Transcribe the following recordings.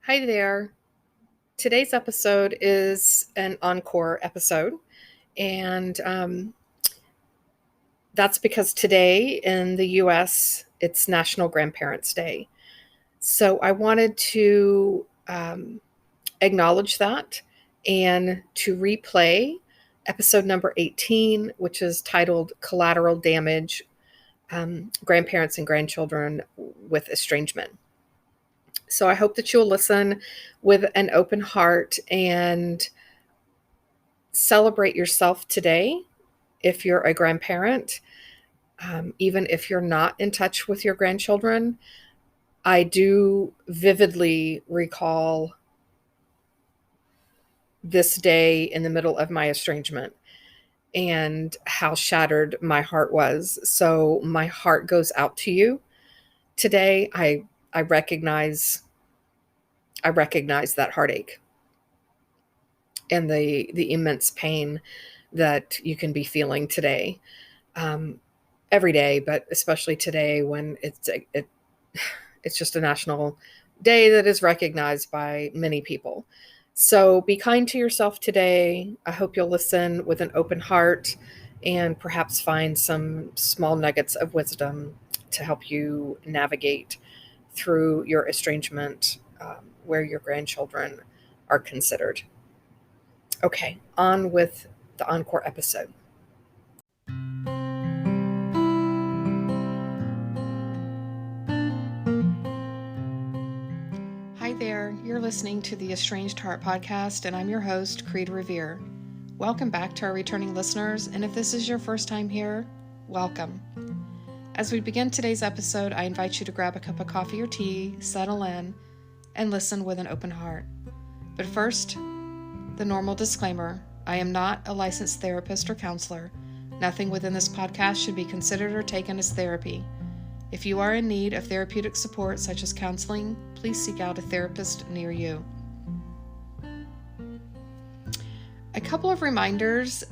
Hi there. Today's episode is an encore episode, and that's because today in the US it's National Grandparents' Day. So I wanted to acknowledge that and to replay episode number 18, which is titled Collateral Damage, Grandparents and Grandchildren with Estrangement. So I hope that you'll listen with an open heart and celebrate yourself today if you're a grandparent. Even if you're not in touch with your grandchildren, I do vividly recall this day in the middle of my estrangement and how shattered my heart was. So my heart goes out to you today. I recognize that heartache and the immense pain that you can be feeling today, every day, but especially today when it's just a national day that is recognized by many people. So be kind to yourself today. I hope you'll listen with an open heart and perhaps find some small nuggets of wisdom to help you navigate through your estrangement, where your grandchildren are considered. Okay, on with the encore episode. Hi there, you're listening to the Estranged Heart podcast, and I'm your host, Kreed Revere. Welcome back to our returning listeners, and if this is your first time here, welcome. As we begin today's episode, I invite you to grab a cup of coffee or tea, settle in, and listen with an open heart. But first, the normal disclaimer: I am not a licensed therapist or counselor. Nothing within this podcast should be considered or taken as therapy. If you are in need of therapeutic support such as counseling, please seek out a therapist near you. A couple of reminders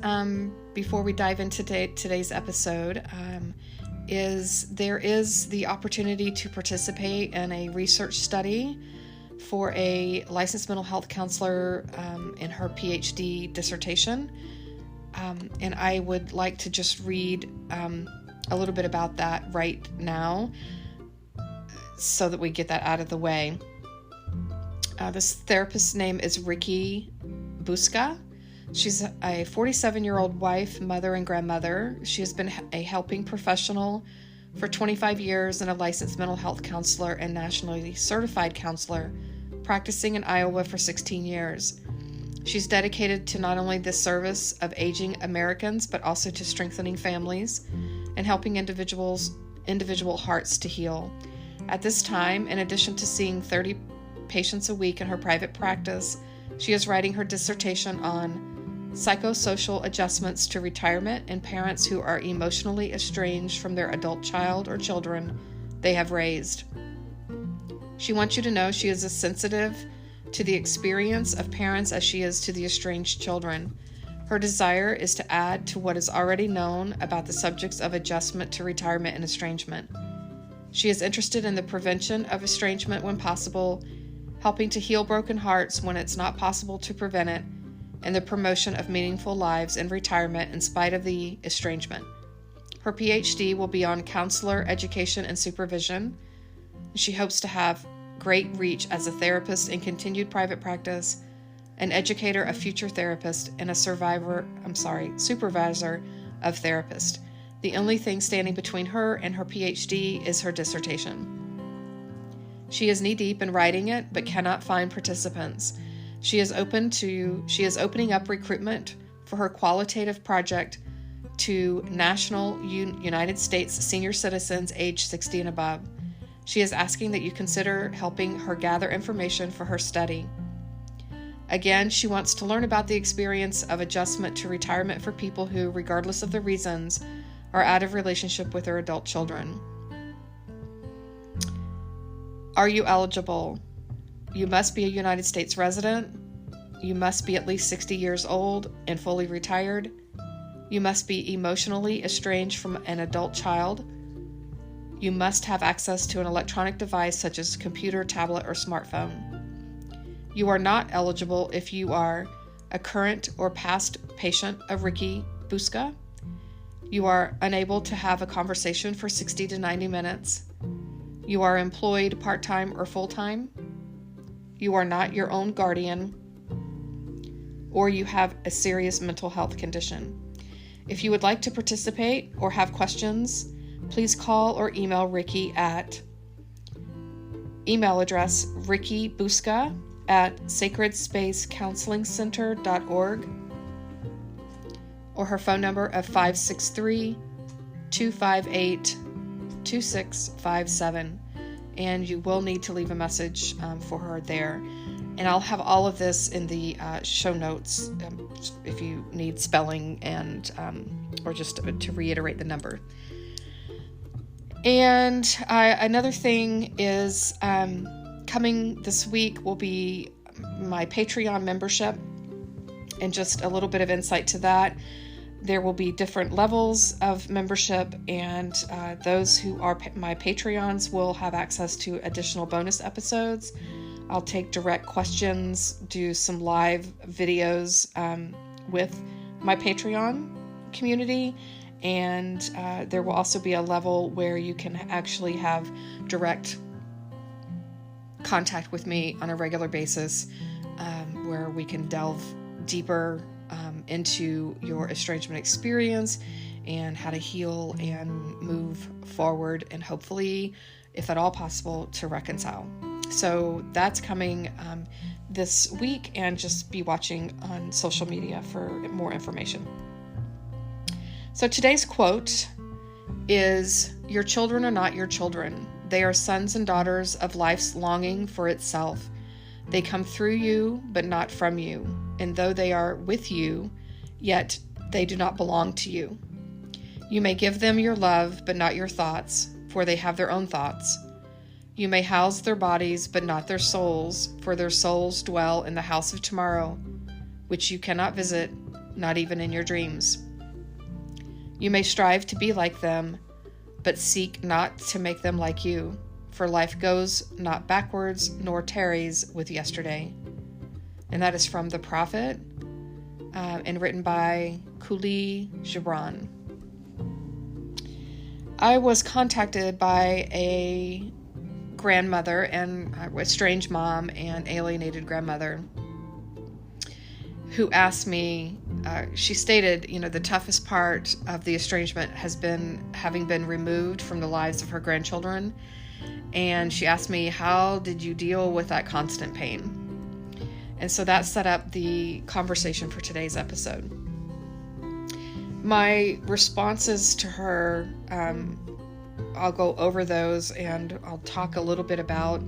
before we dive into today's episode is there is the opportunity to participate in a research study for a licensed mental health counselor in her PhD dissertation. And I would like to just read a little bit about that right now so that we get that out of the way. This therapist's name is Ricky Buska. She's a 47-year-old wife, mother, and grandmother. She has been a helping professional for 25 years and a licensed mental health counselor and nationally certified counselor, practicing in Iowa for 16 years. She's dedicated to not only the service of aging Americans, but also to strengthening families and helping individual hearts to heal. At this time, in addition to seeing 30 patients a week in her private practice, she is writing her dissertation on psychosocial adjustments to retirement in parents who are emotionally estranged from their adult child or children they have raised. She wants you to know she is as sensitive to the experience of parents as she is to the estranged children. Her desire is to add to what is already known about the subjects of adjustment to retirement and estrangement. She is interested in the prevention of estrangement when possible, helping to heal broken hearts when it's not possible to prevent it, and the promotion of meaningful lives in retirement in spite of the estrangement. Her PhD will be on counselor education and supervision. She hopes to have great reach as a therapist in continued private practice, an educator of future therapists, and a supervisor of therapists. The only thing standing between her and her PhD is her dissertation. She is knee-deep in writing it, but cannot find participants. She is opening up recruitment for her qualitative project to national United States senior citizens age 60 and above. She is asking that you consider helping her gather information for her study. Again, she wants to learn about the experience of adjustment to retirement for people who, regardless of the reasons, are out of relationship with their adult children. Are you eligible? You must be a United States resident. You must be at least 60 years old and fully retired. You must be emotionally estranged from an adult child. You must have access to an electronic device such as computer, tablet, or smartphone. You are not eligible if you are a current or past patient of Ricky Busca. You are unable to have a conversation for 60 to 90 minutes. You are employed part-time or full-time. You are not your own guardian. Or you have a serious mental health condition. If you would like to participate or have questions, please call or email Ricky at email address rickybusca@sacredspacecounselingcenter.org or her phone number of 563-258-2657. And you will need to leave a message for her there. And I'll have all of this in the show notes if you need spelling and or just to reiterate the number. And another thing is coming this week will be my Patreon membership, and just a little bit of insight to that. There will be different levels of membership, and those who are my Patreons will have access to additional bonus episodes. I'll take direct questions, do some live videos with my Patreon community, and there will also be a level where you can actually have direct contact with me on a regular basis, where we can delve deeper into your estrangement experience and how to heal and move forward, and hopefully, if at all possible, to reconcile. So that's coming this week, and just be watching on social media for more information. So today's quote is, "Your children are not your children. They are sons and daughters of life's longing for itself. They come through you, but not from you. And though they are with you, yet they do not belong to you. You may give them your love, but not your thoughts, for they have their own thoughts. You may house their bodies, but not their souls, for their souls dwell in the house of tomorrow, which you cannot visit, not even in your dreams. You may strive to be like them, but seek not to make them like you, for life goes not backwards nor tarries with yesterday." And that is from The Prophet, and written by Khalil Gibran. I was contacted by a grandmother and estranged mom and alienated grandmother who asked me, she stated, the toughest part of the estrangement has been having been removed from the lives of her grandchildren. And she asked me, how did you deal with that constant pain? And so that set up the conversation for today's episode. My responses to her, I'll go over those, and I'll talk a little bit about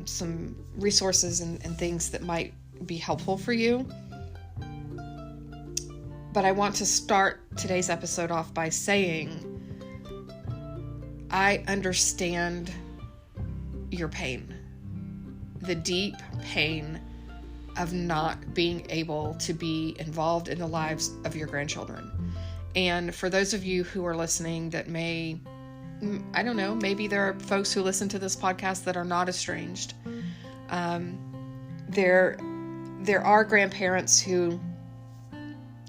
some resources and things that might be helpful for you. But I want to start today's episode off by saying, I understand your pain, the deep pain of not being able to be involved in the lives of your grandchildren. And for those of you who are listening that may, I don't know, maybe there are folks who listen to this podcast that are not estranged. There are grandparents who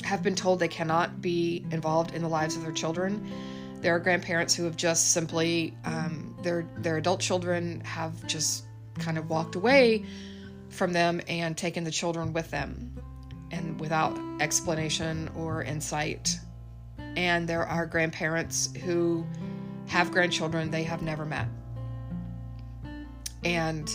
have been told they cannot be involved in the lives of their children. There are grandparents who have just simply, their adult children have just kind of walked away from them and taken the children with them, and without explanation or insight. And there are grandparents who have grandchildren they have never met. And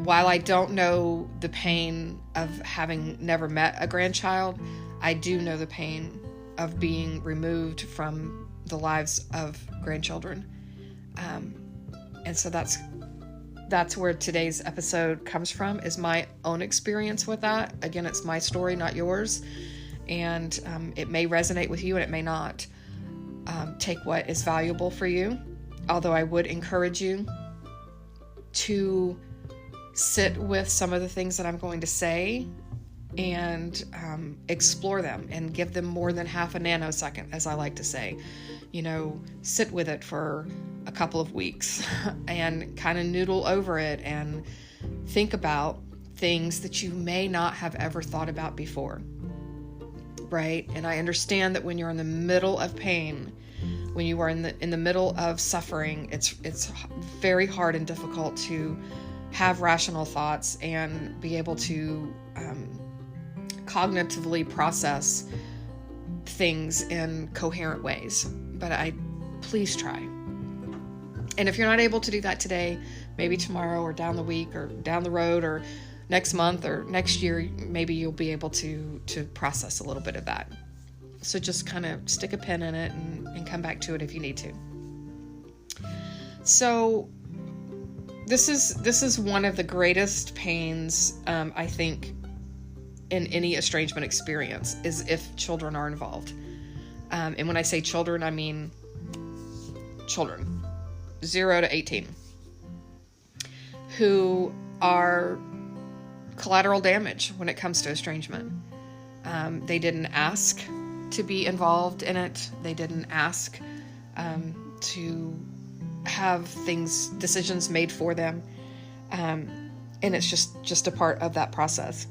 while I don't know the pain of having never met a grandchild, I do know the pain of being removed from the lives of grandchildren. And so that's where today's episode comes from, is my own experience with that. Again, it's my story, not yours. And it may resonate with you and it may not. Take what is valuable for you. Although I would encourage you to sit with some of the things that I'm going to say and explore them and give them more than half a nanosecond, as I like to say. Sit with it for a couple of weeks and kind of noodle over it and think about things that you may not have ever thought about before, right? And I understand that when you're in the middle of pain, when you are in the middle of suffering, it's very hard and difficult to have rational thoughts and be able to cognitively process things in coherent ways. But please try. And if you're not able to do that today, maybe tomorrow or down the week or down the road or next month or next year, maybe you'll be able to process a little bit of that. So just kind of stick a pin in it and come back to it if you need to. So this is one of the greatest pains, I think, in any estrangement experience, is if children are involved. And when I say children, I mean children, 0 to 18, who are collateral damage when it comes to estrangement. They didn't ask to be involved in it. They didn't ask to have decisions made for them. And it's just a part of that process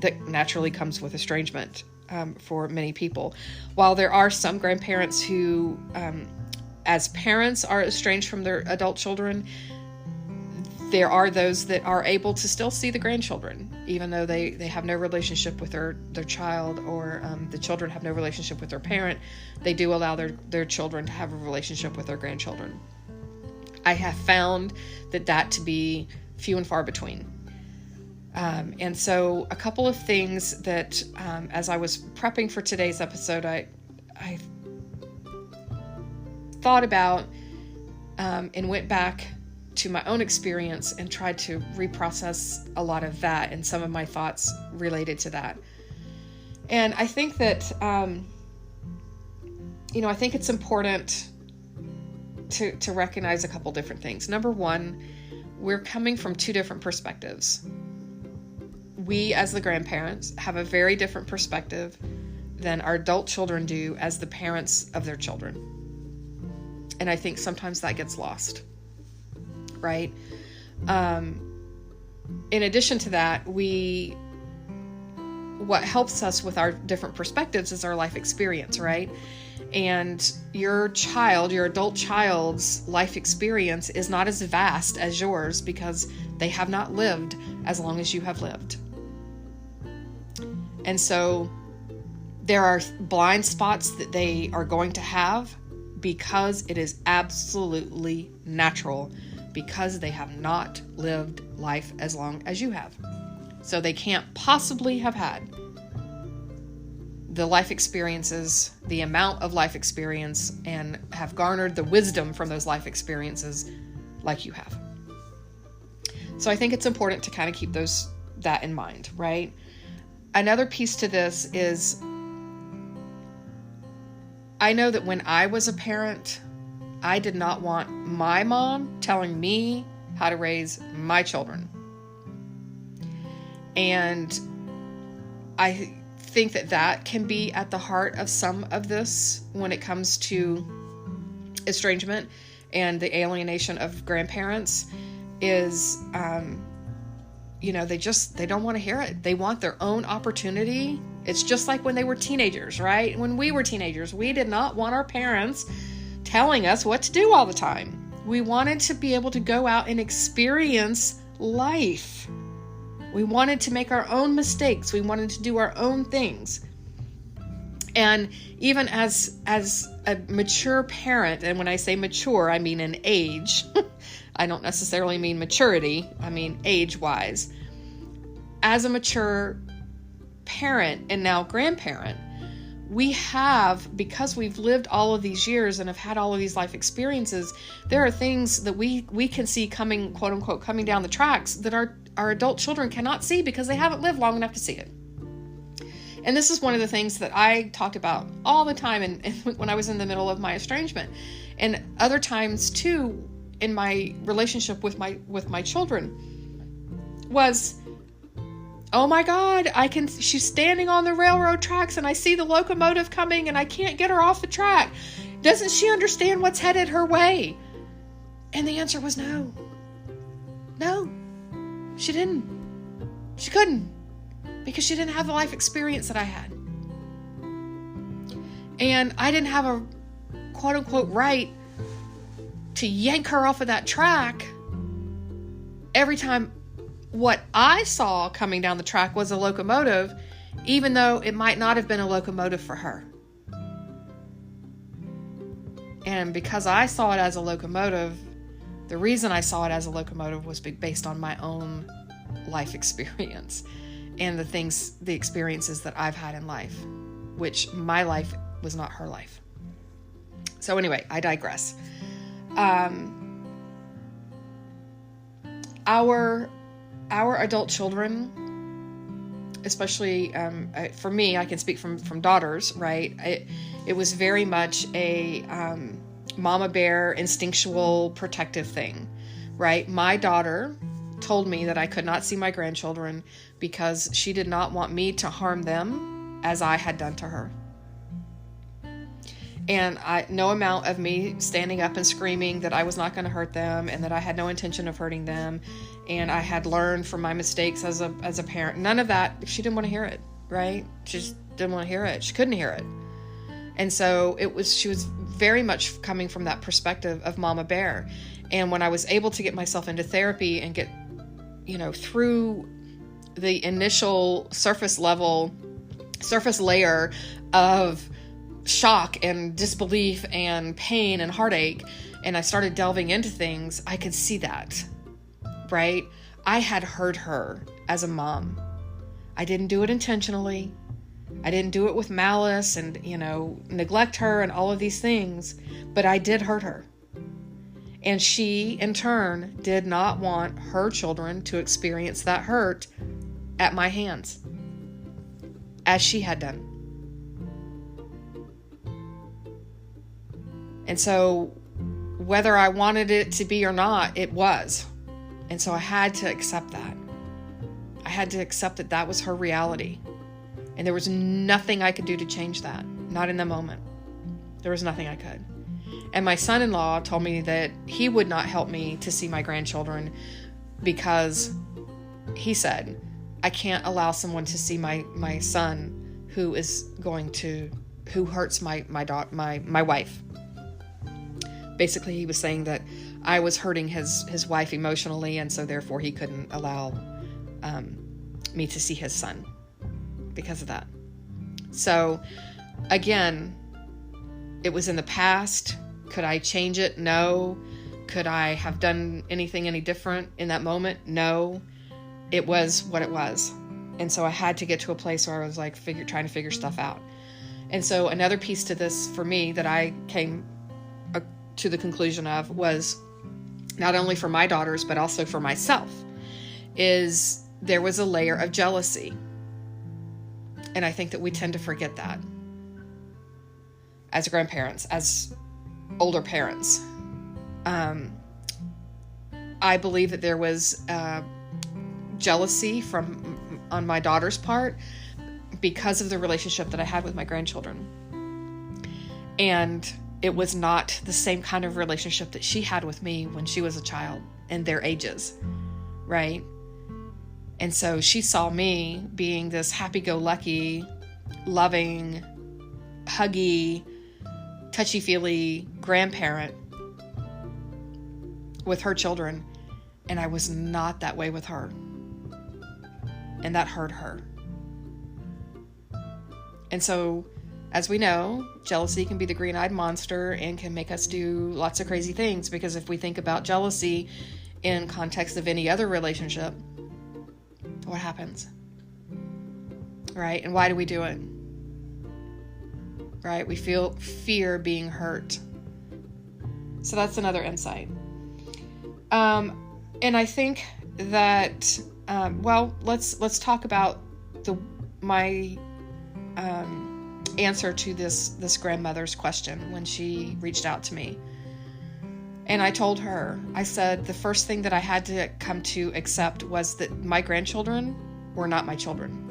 that naturally comes with estrangement for many people. While there are some grandparents who, as parents, are estranged from their adult children, there are those that are able to still see the grandchildren, even though they have no relationship with their child, or the children have no relationship with their parent. They do allow their children to have a relationship with their grandchildren. I have found that to be few and far between. And so a couple of things that, as I was prepping for today's episode, I thought about and went back to my own experience and tried to reprocess a lot of that and some of my thoughts related to that. And I think that, I think it's important to recognize a couple different things. Number one, we're coming from two different perspectives. We, as the grandparents, have a very different perspective than our adult children do as the parents of their children. And I think sometimes that gets lost. Right? In addition to that, what helps us with our different perspectives is our life experience, right? And your adult child's life experience is not as vast as yours because they have not lived as long as you have lived. And so there are blind spots that they are going to have because it is absolutely natural, because they have not lived life as long as you have. So they can't possibly have had the life experiences, the amount of life experience, and have garnered the wisdom from those life experiences like you have. So I think it's important to kind of keep that in mind, right? Another piece to this is, I know that when I was a parent, I did not want my mom telling me how to raise my children. And I think that can be at the heart of some of this when it comes to estrangement and the alienation of grandparents is, they don't want to hear it. They want their own opportunity. It's just like when they were teenagers, right? When we were teenagers, we did not want our parents telling us what to do all the time. We wanted to be able to go out and experience life. We wanted to make our own mistakes. We wanted to do our own things. And even as a mature parent, and when I say mature, I mean in age. I don't necessarily mean maturity. I mean age-wise. As a mature parent and now grandparent, we have, because we've lived all of these years and have had all of these life experiences, there are things that we can see coming, quote unquote, coming down the tracks that our adult children cannot see because they haven't lived long enough to see it. And this is one of the things that I talked about all the time and when I was in the middle of my estrangement, and other times too in my relationship with my children, was, oh my God, she's standing on the railroad tracks and I see the locomotive coming and I can't get her off the track. Doesn't she understand what's headed her way? And the answer was no. She didn't. She couldn't. Because she didn't have the life experience that I had. And I didn't have a quote unquote right to yank her off of that track every time what I saw coming down the track was a locomotive, even though it might not have been a locomotive for her. And because I saw it as a locomotive, the reason I saw it as a locomotive was based on my own life experience and the experiences that I've had in life, which my life was not her life. So anyway, I digress. Our adult children, especially for me, I can speak from daughters, right? It was very much a mama bear, instinctual, protective thing, right? My daughter told me that I could not see my grandchildren because she did not want me to harm them as I had done to her. And no amount of me standing up and screaming that I was not going to hurt them and that I had no intention of hurting them and I had learned from my mistakes as a parent, none of that, she didn't want to hear it, right? She just didn't want to hear it. She couldn't hear it. And so she was very much coming from that perspective of mama bear. And when I was able to get myself into therapy and get, through the initial surface layer of shock and disbelief and pain and heartache, and I started delving into things, I could see that, right? I had hurt her as a mom. I didn't do it intentionally. I didn't do it with malice and, neglect her and all of these things, but I did hurt her. And she, in turn, did not want her children to experience that hurt at my hands, as she had done. And so whether I wanted it to be or not, it was. And so I had to accept that. I had to accept that that was her reality. And there was nothing I could do to change that. Not in the moment. There was nothing I could. And my son-in-law told me that he would not help me to see my grandchildren because he said, I can't allow someone to see my son who hurts my wife. Basically, he was saying that I was hurting his wife emotionally, and so therefore he couldn't allow me to see his son because of that. So, again, it was in the past. Could I change it? No. Could I have done anything any different in that moment? No. It was what it was. And so I had to get to a place where I was like trying to figure stuff out. And so another piece to this for me that I came to the conclusion of was not only for my daughters, but also for myself, is there was a layer of jealousy. And I think that we tend to forget that as grandparents, as older parents. I believe that there was jealousy on my daughter's part because of the relationship that I had with my grandchildren. And it was not the same kind of relationship that she had with me when she was a child and their ages, right? And so she saw me being this happy-go-lucky, loving, huggy, touchy-feely grandparent with her children, and I was not that way with her. And that hurt her. And so, as we know, jealousy can be the green-eyed monster and can make us do lots of crazy things, because if we think about jealousy in context of any other relationship, what happens? Right? And why do we do it? Right? We feel fear being hurt. So that's another insight. And I think that, let's talk about my answer to this grandmother's question when she reached out to me. And I told her, I said, the first thing that I had to come to accept was that my grandchildren were not my children.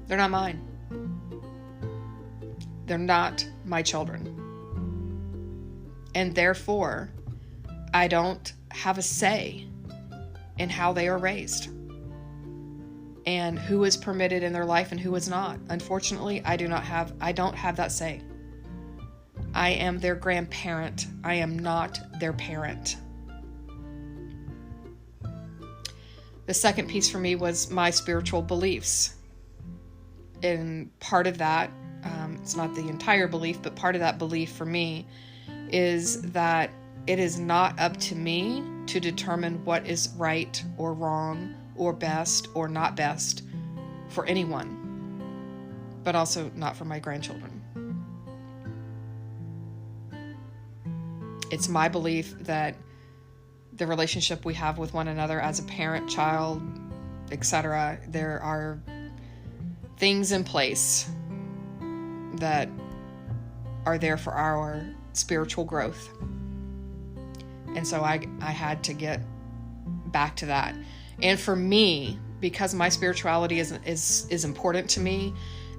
They're not mine. They're not my children. And therefore, I don't have a say in how they are raised and who is permitted in their life and who is not. Unfortunately, I don't have that say. I am their grandparent. I am not their parent. The second piece for me was my spiritual beliefs. And part of that, it's not the entire belief, but part of that belief for me is that it is not up to me to determine what is right or wrong or best or not best for anyone, but also not for my grandchildren. It's my belief that the relationship we have with one another as a parent, child, etc., there are things in place that are there for our spiritual growth. And so I had to get back to that. And for me, because my spirituality is important to me,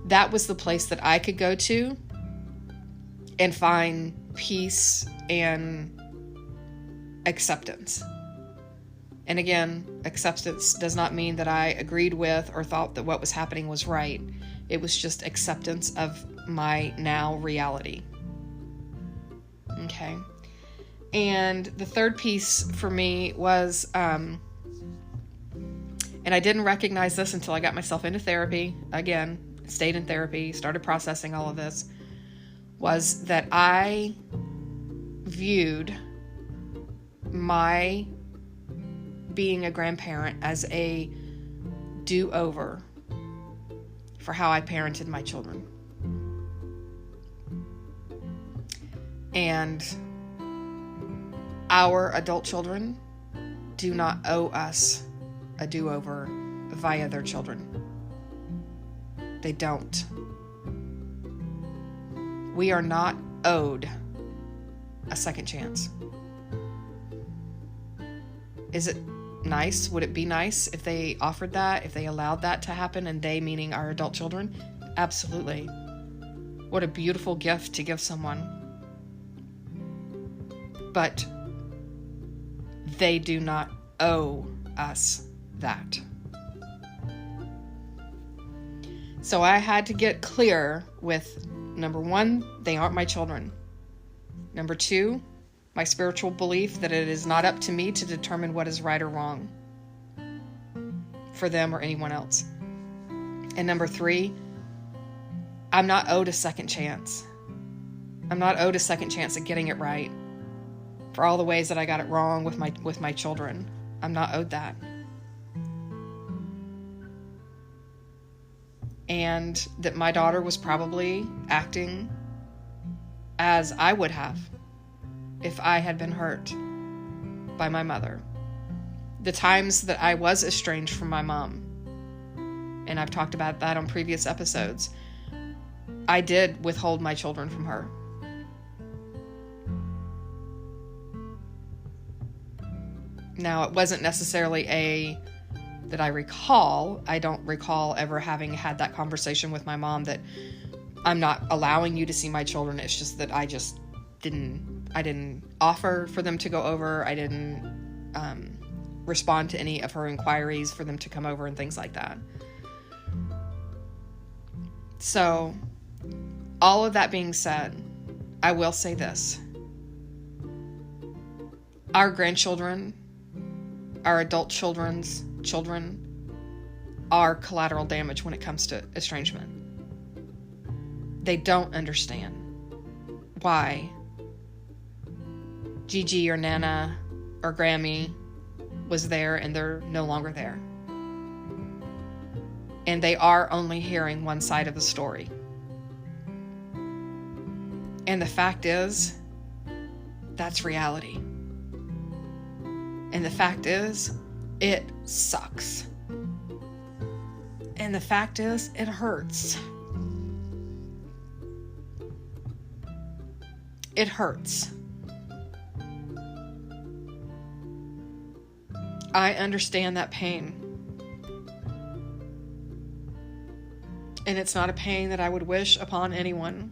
that was the place that I could go to and find peace and acceptance. And again, acceptance does not mean that I agreed with or thought that what was happening was right. It was just acceptance of my now reality. Okay. And the third piece for me was, and I didn't recognize this until I got myself into therapy. Again, stayed in therapy, started processing all of this, was that I viewed my being a grandparent as a do-over for how I parented my children. And our adult children do not owe us a do-over via their children. They don't. We are not owed a second chance. Is it nice? Would it be nice if they offered that, if they allowed that to happen, and they meaning our adult children? Absolutely. What a beautiful gift to give someone. But they do not owe us that. So I had to get clear with, number one, they aren't my children. Number two, my spiritual belief that it is not up to me to determine what is right or wrong for them or anyone else. And number three, I'm not owed a second chance. I'm not owed a second chance at getting it right for all the ways that I got it wrong with my children. I'm not owed that. And that my daughter was probably acting as I would have if I had been hurt by my mother. The times that I was estranged from my mom, and I've talked about that on previous episodes, I did withhold my children from her. Now, it wasn't necessarily that I recall. I don't recall ever having had that conversation with my mom that I'm not allowing you to see my children. It's just that I didn't offer for them to go over. I didn't respond to any of her inquiries for them to come over and things like that. So, all of that being said, I will say this. Our grandchildren, our adult children's children, are collateral damage when it comes to estrangement. They don't understand why Gigi or Nana or Grammy was there and they're no longer there. And they are only hearing one side of the story. And the fact is, that's reality. And the fact is, it sucks. And the fact is, it hurts. It hurts. I understand that pain. And it's not a pain that I would wish upon anyone.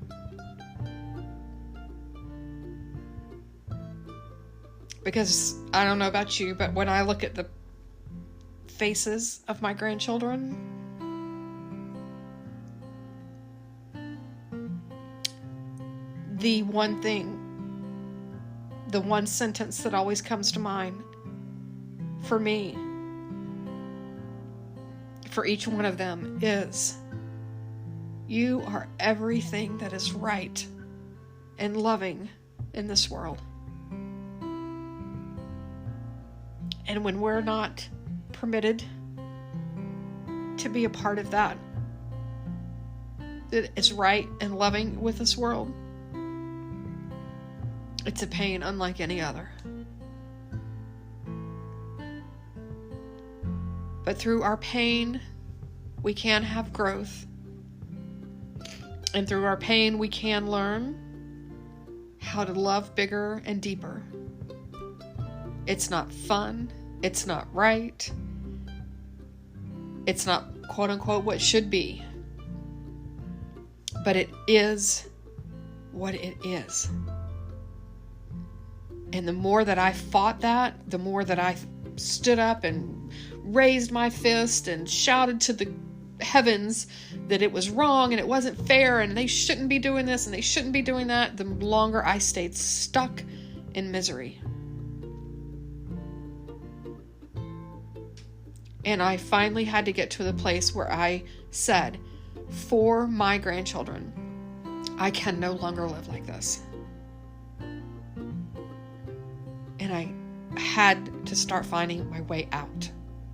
Because I don't know about you, but when I look at the faces of my grandchildren, the one thing, the one sentence that always comes to mind for me, for each one of them, is, you are everything that is right and loving in this world. And when we're not permitted to be a part of that is right and loving with this world, it's a pain unlike any other. But through our pain, we can have growth. And through our pain, we can learn how to love bigger and deeper. It's not fun. It's not right. It's not, quote unquote, what should be. But it is what it is. And the more that I fought that, the more that I stood up and raised my fist and shouted to the heavens that it was wrong and it wasn't fair and they shouldn't be doing this and they shouldn't be doing that, the longer I stayed stuck in misery. And I finally had to get to the place where I said, for my grandchildren, I can no longer live like this. And I had to start finding my way out.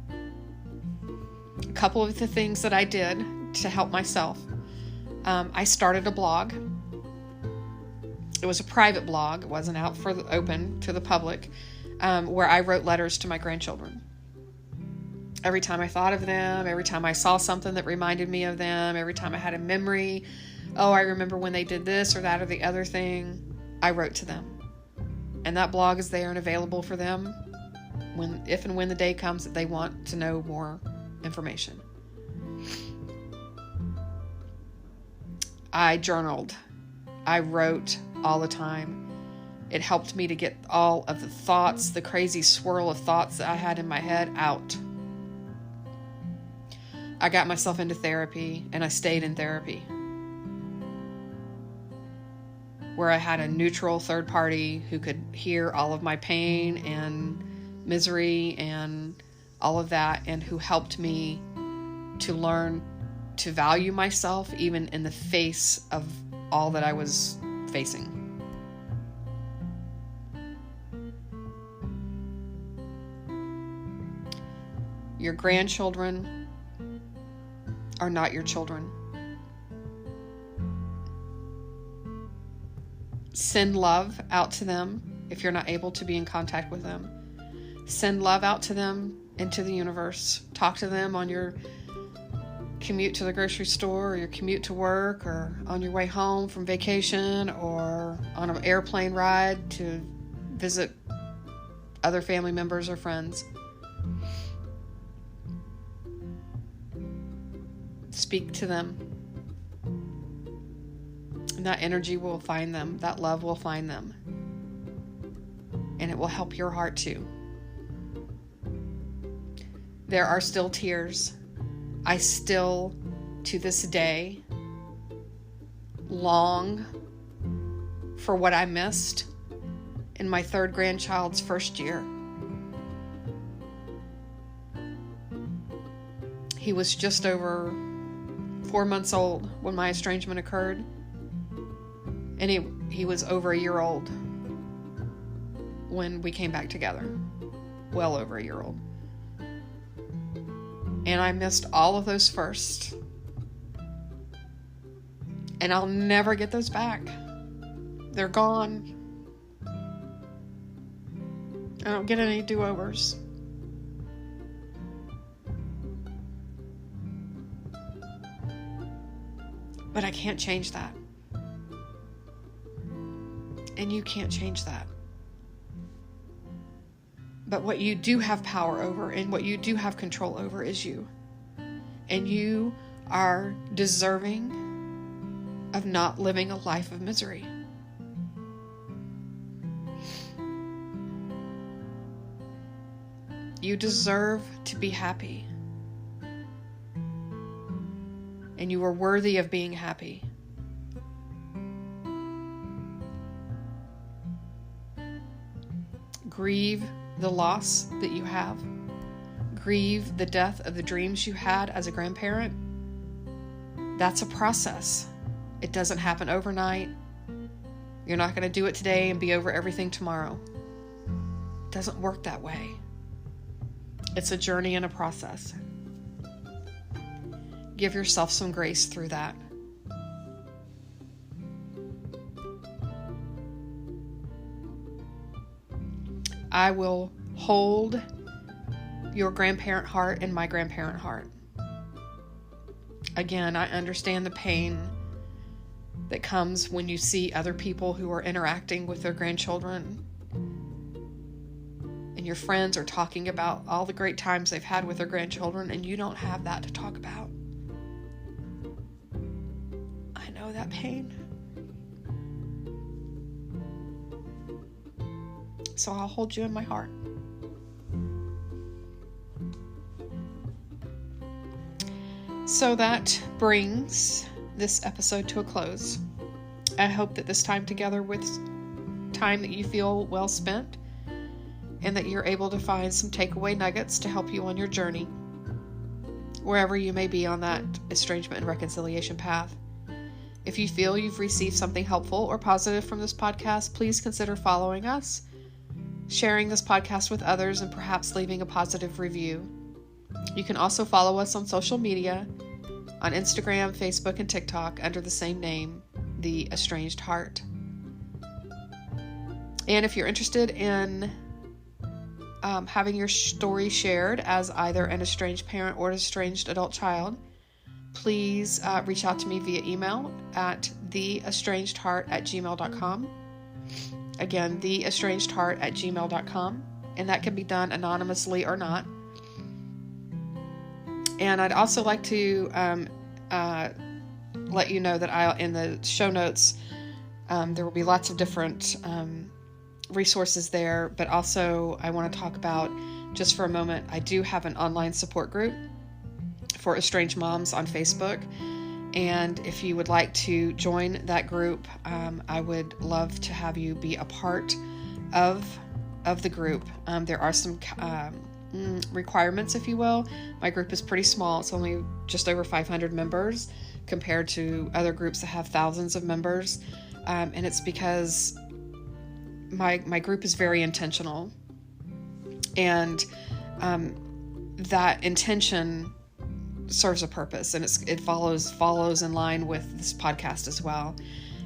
A couple of the things that I did to help myself. I started a blog. It was a private blog. It wasn't out for the open to the public, where I wrote letters to my grandchildren. Every time I thought of them, every time I saw something that reminded me of them, every time I had a memory, oh, I remember when they did this or that or the other thing, I wrote to them. And that blog is there and available for them if and when the day comes that they want to know more information. I journaled. I wrote all the time. It helped me to get all of the thoughts, the crazy swirl of thoughts that I had in my head out. I got myself into therapy, and I stayed in therapy, where I had a neutral third party who could hear all of my pain and misery and all of that, and who helped me to learn to value myself even in the face of all that I was facing. Your grandchildren are not your children. Send love out to them if you're not able to be in contact with them. Send love out to them into the universe. Talk to them on your commute to the grocery store, or your commute to work, or on your way home from vacation, or on an airplane ride to visit other family members or friends. Speak to them. And that energy will find them. That love will find them. And it will help your heart too. There are still tears. I still, to this day, long for what I missed in my third grandchild's first year. He was just over 4 months old when my estrangement occurred, and he was over a year old when we came back together. Well over a year old. And I missed all of those first. And I'll never get those back. They're gone. I don't get any do-overs. But I can't change that. And you can't change that. But what you do have power over and what you do have control over is you. And you are deserving of not living a life of misery. You deserve to be happy. And you are worthy of being happy. Grieve the loss that you have. Grieve the death of the dreams you had as a grandparent. That's a process. It doesn't happen overnight. You're not going to do it today and be over everything tomorrow. It doesn't work that way. It's a journey and a process. Give yourself some grace through that. I will hold your grandparent heart and my grandparent heart. Again, I understand the pain that comes when you see other people who are interacting with their grandchildren and your friends are talking about all the great times they've had with their grandchildren and you don't have that to talk about. I know that pain. So I'll hold you in my heart. So that brings this episode to a close. I hope that this time together was time that you feel well spent and that you're able to find some takeaway nuggets to help you on your journey, wherever you may be on that estrangement and reconciliation path. If you feel you've received something helpful or positive from this podcast, please consider following us, sharing this podcast with others, and perhaps leaving a positive review. You can also follow us on social media, on Instagram, Facebook, and TikTok under the same name, The Estranged Heart. And if you're interested in having your story shared as either an estranged parent or an estranged adult child, please reach out to me via email at theestrangedheart@gmail.com. Again, theestrangedheart@gmail.com. And that can be done anonymously or not. And I'd also like to let you know that in the show notes, there will be lots of different resources there. But also, I want to talk about, just for a moment, I do have an online support group for estranged moms on Facebook. And if you would like to join that group, I would love to have you be a part of the group. There are some requirements, if you will. My group is pretty small. It's only just over 500 members compared to other groups that have thousands of members. And it's because my group is very intentional. And that intention serves a purpose, and it follows in line with this podcast as well.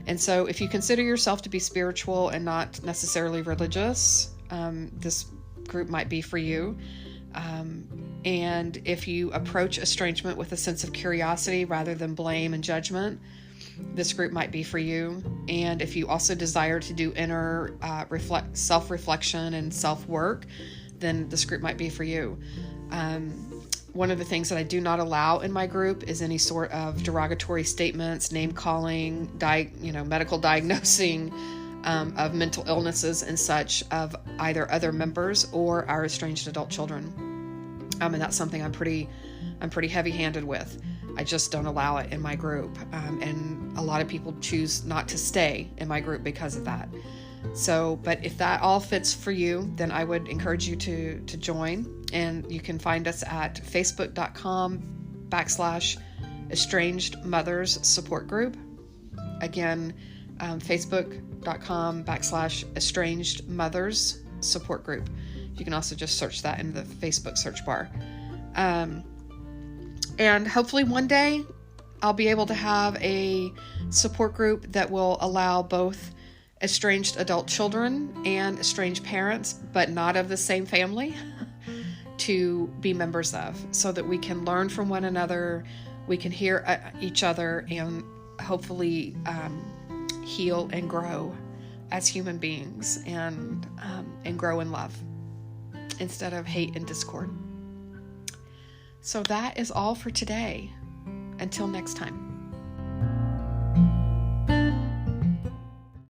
And so if you consider yourself to be spiritual and not necessarily religious, this group might be for you. And if you approach estrangement with a sense of curiosity rather than blame and judgment, this group might be for you. And if you also desire to do inner self-reflection and self-work, then this group might be for you. One of the things that I do not allow in my group is any sort of derogatory statements, name-calling, medical diagnosing of mental illnesses and such of either other members or our estranged adult children. And that's something I'm pretty heavy-handed with. I just don't allow it in my group. And a lot of people choose not to stay in my group because of that. So, but if that all fits for you, then I would encourage you to join. And you can find us at facebook.com/estranged mothers support group. Again, facebook.com/estranged mothers support group. You can also just search that in the Facebook search bar. And hopefully one day I'll be able to have a support group that will allow both estranged adult children and estranged parents, but not of the same family, to be members of, so that we can learn from one another, we can hear each other, and hopefully heal and grow as human beings, and grow in love instead of hate and discord. So that is all for today. Until next time.